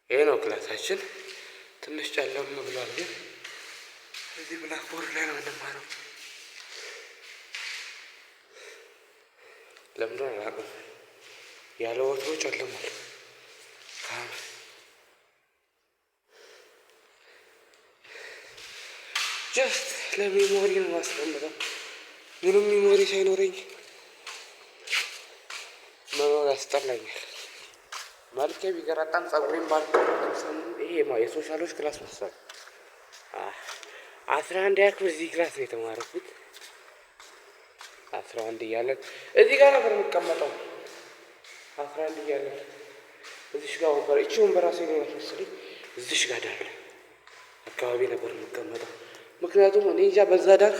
ይሄ ነው ክላሳችን። ትንሽ ጨለም ብሏል፣ ግን እዚህ ብላክቦርድ ላይ ነው የምንማረው። ለምን አላውቅም፣ ያለ ወትሮ ጨልሟል። ጀስት ለሜሞሪ ነው ማስቀምጠው። ምንም ሜሞሪ ሳይኖረኝ መኖር ያስጠላኛል። መልኬ ቢገራጣም ጸጉሬን ባልቆረጥም ይሄ የሶሻሎች ክላስ መሰለኝ። 11 ክፍል እዚህ ክላስ ነው የተማረኩት። 11 እያለን እዚህ ጋር ነበር የምቀመጠው። 11 እያለን እዚሽ ጋር ወንበር፣ እቺ ወንበር ራሴ ነው መሰለኝ እዚሽ ጋር ዳር አካባቢ ነበር የምቀመጠው። ምክንያቱም እኔ እንጃ በዛ ዳር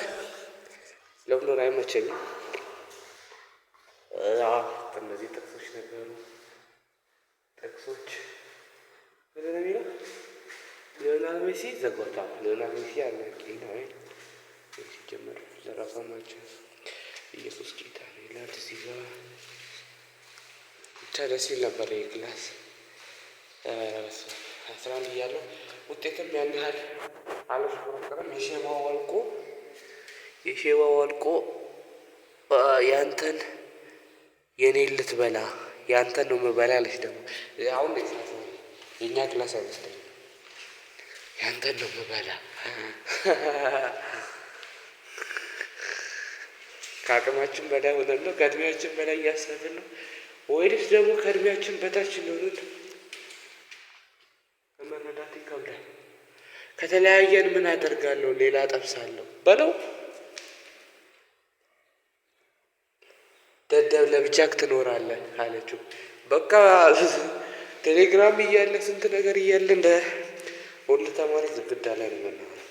ለምን አይመቸኝም። እነዚህ ጥቅሶች ነበሩ። ጥቅሶች ምንድን ነው የሚለው? ሊዮናል ሜሲ ዘጎታ ሊዮናል ሜሲ አድናቂ ነው ሲጀመር ዘራፋማቸው ኢየሱስ ጌታ ነው ይላል እዚህ ጋር። ብቻ ደስ ይል ነበር ይህ ክላስ። 11 እያለሁ ውጤትም ያን ያህል አልፎክርም። የሼባው ወልቆ ያንተን የኔን ልትበላ ያንተን ነው የምበላ አለች። ደግሞ አሁን የእኛ ክላስ አይመስለኝም። ያንተን ነው የምበላ ከአቅማችን በላይ ሆነን ነው፣ ከእድሜያችን በላይ እያሰብን ነው፣ ወይስ ደግሞ ከእድሜያችን በታች እንደሆኑን ለመረዳት ይከብዳል። ከተለያየን ምን አደርጋለሁ? ሌላ ጠብሳለሁ በለው። ደደብ ለብቻክ ትኖራለህ አለችው። በቃ ቴሌግራም እያለ ስንት ነገር እያለ እንደ ሁሉ ተማሪ ዝግዳ ላይ ነው የምናወራው።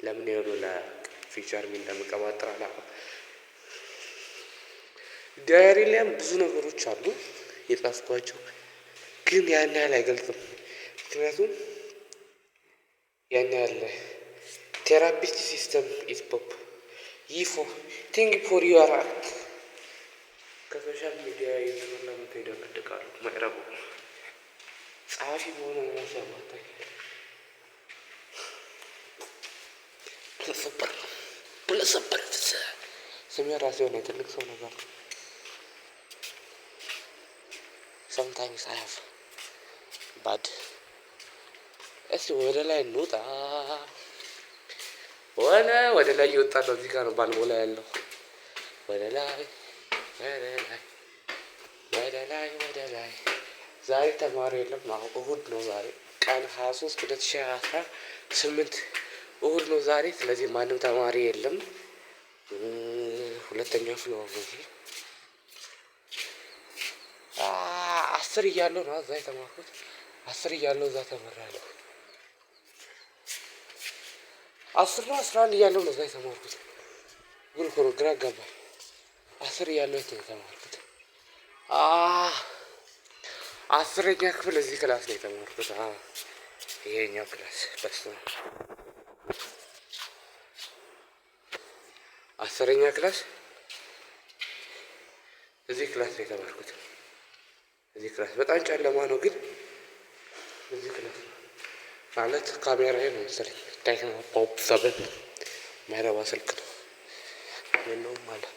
ለምን የሆኑ ለፊቸር ምን እንደምቀባጥር አላውቅም። ዳይሪ ላይም ብዙ ነገሮች አሉ የጻፍኳቸው፣ ግን ያን ያህል አይገልጽም። ምክንያቱም ያን ያህል ቴራፒስት ሲስተም ኢዝ ፖፕ ይፎ ቲንክ ፎር ዩር አክት ከሶሻል ሚዲያ የተመላመተ ይደቀድቃሉ። ማይረቡ ጸሐፊ በሆነ ራሱ ያማታል። ብለሰበር ስሜ ራሴ የሆነ ትልቅ ሰው ነገር ነው። sometimes I have bad እስቲ ወደ ላይ እንውጣ። ወደ ላይ እየወጣ ነው። እዚህ ጋር ነው ባልቦላ ያለው። ወደ ላይ ዛሬ ተማሪ የለም። አሁን እሁድ ነው ዛሬ ቀን 23 2018 እሁድ ነው ዛሬ። ስለዚህ ማንም ተማሪ የለም። ሁለተኛው ፍሎር ነው። 10 እያለሁ ነው እዛ የተማርኩት። 10 እያለሁ እዛ ተመራለሁ። 10 ነው 11 እያለሁ ነው እዛ የተማርኩት። ግን እኮ ግራ ገባኝ። 10 እያለሁ የተማርኩት 10ኛ ክፍል እዚህ ክላስ ነው የተማርኩት። ይሄኛው ክላስ በስ 10ኛ ክላስ እዚህ ክላስ ነው የተማርኩት። እዚህ ክላስ በጣም ጨለማ ነው፣ ግን እዚህ ክላስ ማለት ካሜራዬ ነው መሰለኝ ቴክኖ ፖፕ 7 ማይረባ ስልክ ነው ምንም ማለት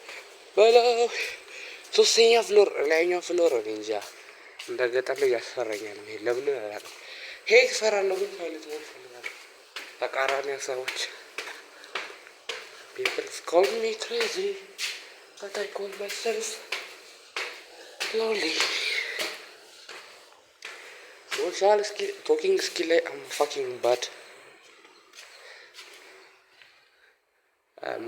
በለው። 3ኛ ፍሎር ላይኛው ፍሎር እኔ እንጃ እንደ ገጠር ላይ ያስፈራኛል። ይሄ ለምን አላውቅም። ሄይ እፈራለሁ፣ ግን ማለት ነው ፈልጋለሁ። ተቃራኒ ሀሳቦች people call me crazy but I call myself lonely. ሶሻል ስኪል ቶኪንግ ስኪል ላይ I'm fucking bad።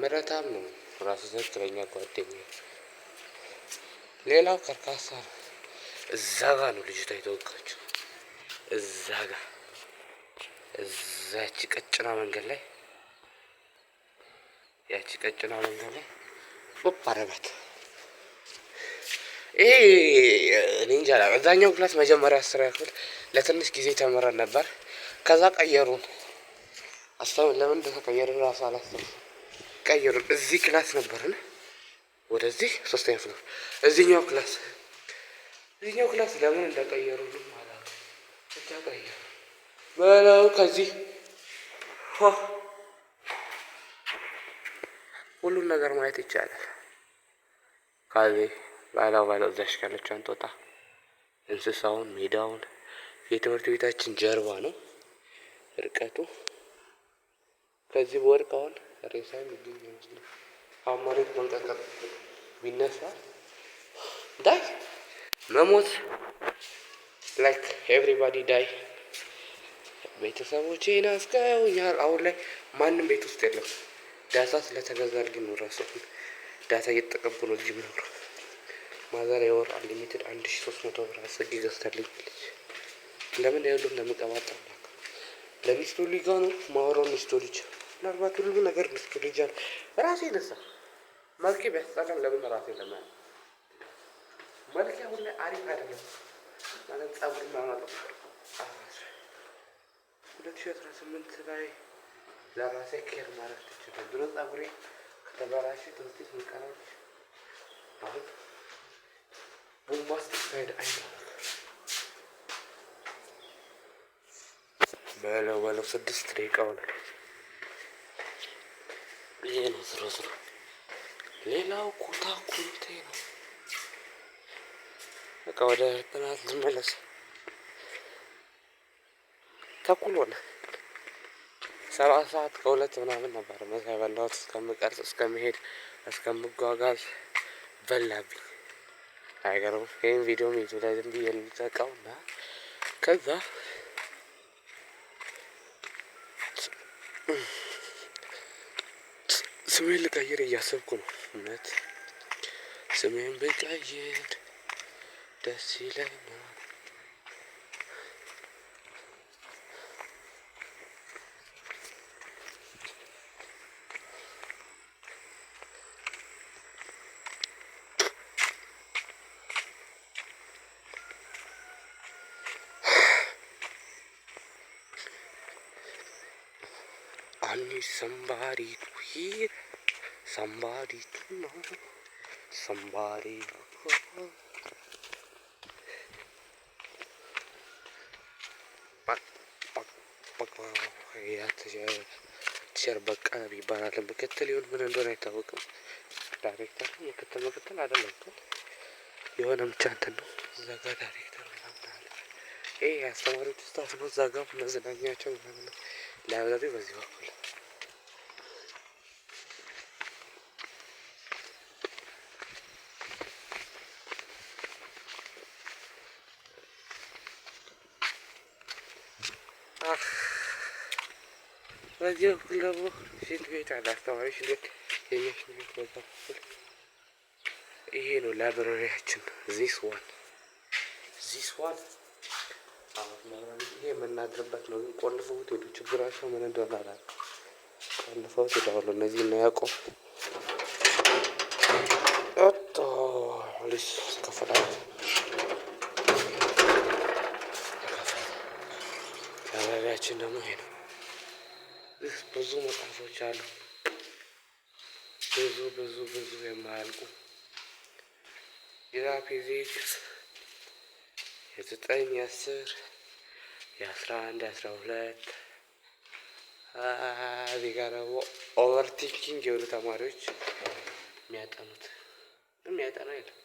ምረታም ነው ራሱ ትክክለኛ ጓደኛ። ሌላው ከርካሳ ነው። እዛ ጋ ነው ልጅቷ የተወጋችው። እዛ ጋ እዛች ቀጭና መንገድ ላይ ያቺ ቀጭና መንገድ ላይ አረባት። ይሄ እኔ እንጃ። እዛኛው ክላስ መጀመሪያ 10 ክፍል ለትንሽ ጊዜ ተምረን ነበር። ከዛ ቀየሩን። ለምን እንደተቀየረ ራሱ አላሰብኩም። ቀየሩን። እዚህ ክላስ ነበርን፣ ወደዚህ 3ኛ ፍሎር። እዚህኛው ክላስ ለምን እንደቀየሩንም አላውቅም። ብቻ ቀየሩ። በለው ከዚህ ሁሉን ነገር ማየት ይቻላል። ከዚህ ባለው እዛሽ ካለችው ጦጣ እንስሳውን፣ ሜዳውን የትምህርት ቤታችን ጀርባ ነው ርቀቱ። ከዚህ በወርቅ አሁን ሬሳ የሚገኝ ይመስላል። አሁን መሬት መንቀጥቀጥ ቢነሳ ዳይ መሞት ላይክ ኤቭሪባዲ ዳይ። ቤተሰቦቼ ናፍቀውኛል። አሁን ላይ ማንም ቤት ውስጥ የለም። ዳታ ስለተገዛልኝ ነው። ራሱ ዳታ እየተጠቀምኩ ነው እዚህ የምኖረው። ማዘር የወር አንሊሚትድ 1300 ብር አስገኝ ገዝታልኛለች። ለምን ያሉ እንደምቀባጠር ለሚስቱ ልጅ ነው ማወራው። ሚስቱ ልጅ ምናልባት ሁሉ ነገር ሚስቱ ልጅ አለ። ራሴ ነሳ መልኬ ቢያስጠላም ለምን ራሴ ለማያ መልኬ አሁን ላይ አሪፍ አይደለም ማለት ጸጉር ማለት 2018 ላይ ለራሴ ኬር ማድረግ ትችላለህ። ድሮ ጸጉሬ ከተበላሸ ትንሽ ምቀራዎች አሁን ቦምባስቲክ ሳይድ አይደለም። በለው 6 ደቂቃ ሆነ። ይሄ ነው ዝሮ ሌላው ኩታ ኩንቴ ነው። በቃ ወደ ጥናት ልመለስ። ተኩል ሆነ 7 ሰዓት ከ2 ምናምን ነበር ምሳ የበላሁት። እስከምቀርጽ እስከምሄድ እስከምጓጓዝ በላብኝ። አይገርምም? ይህን ቪዲዮም ይዙ ላይ ዝም ብዬ ልጠቀው እና ከዛ ስሜን ልቀይር እያሰብኩ ነው። እውነት ስሜን ብቀይር ደስ ይለኛል። I need somebody to hear, somebody to know, somebody to hold. ቲቸር በቀለ ይባላል። ምክትል ይሁን ምን እንደሆነ አይታወቅም። ዳይሬክተር ምክትል አይደለም ግን የሆነ ብቻ እንትን ነው። እዛ ጋር ዳይሬክተር ምናምን አለ። ይሄ አስተማሪዎች ስታፍ ነው። እዛ ጋር መዝናኛቸው ምናምን ነው። ላይብረሪ በዚህ በኩል በዚህ በኩል ደግሞ ሽንት ቤት አለ። አስተማሪ ሽንት ቤት የኛ ሽንት ቤት በዛ በኩል ይሄ ነው ላይብረሪያችን። ዚስ ዋን ይሄ የምናገርበት ነው። ግን ቆልፈውት ሄዱ። ችግራቸው ምን እንደሆነ አላውቅም። ቆልፈውት ሄደዋል። እነዚህ እና ያዕቆብ ፖሊስ ከፈላል። ላይብረሪያችን ደግሞ ይሄ ነው። ብዙ መጽሐፎች አሉ። ብዙ የማያልቁ የፊዚክስ 9 10 11 12 እዚህ ጋር ደግሞ ኦቨርቲንኪንግ የሆኑ ተማሪዎች የሚያጠኑት የሚያጠና የለም።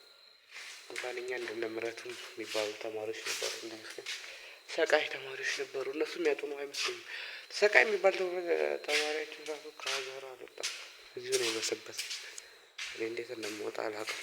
እንኳን እኛ እንደምረቱ የሚባሉ ተማሪዎች ነበሩ። እንደዚህ ሰቃይ ተማሪዎች ነበሩ። እነሱ የሚያጠኑ አይመስሉም። ሰቃይ የሚባል ተማሪያችን ራሱ ከሀገር አልወጣም። እዚሁ ነው የበሰበሰ። እኔ እንዴት እንደምወጣ አላውቅም።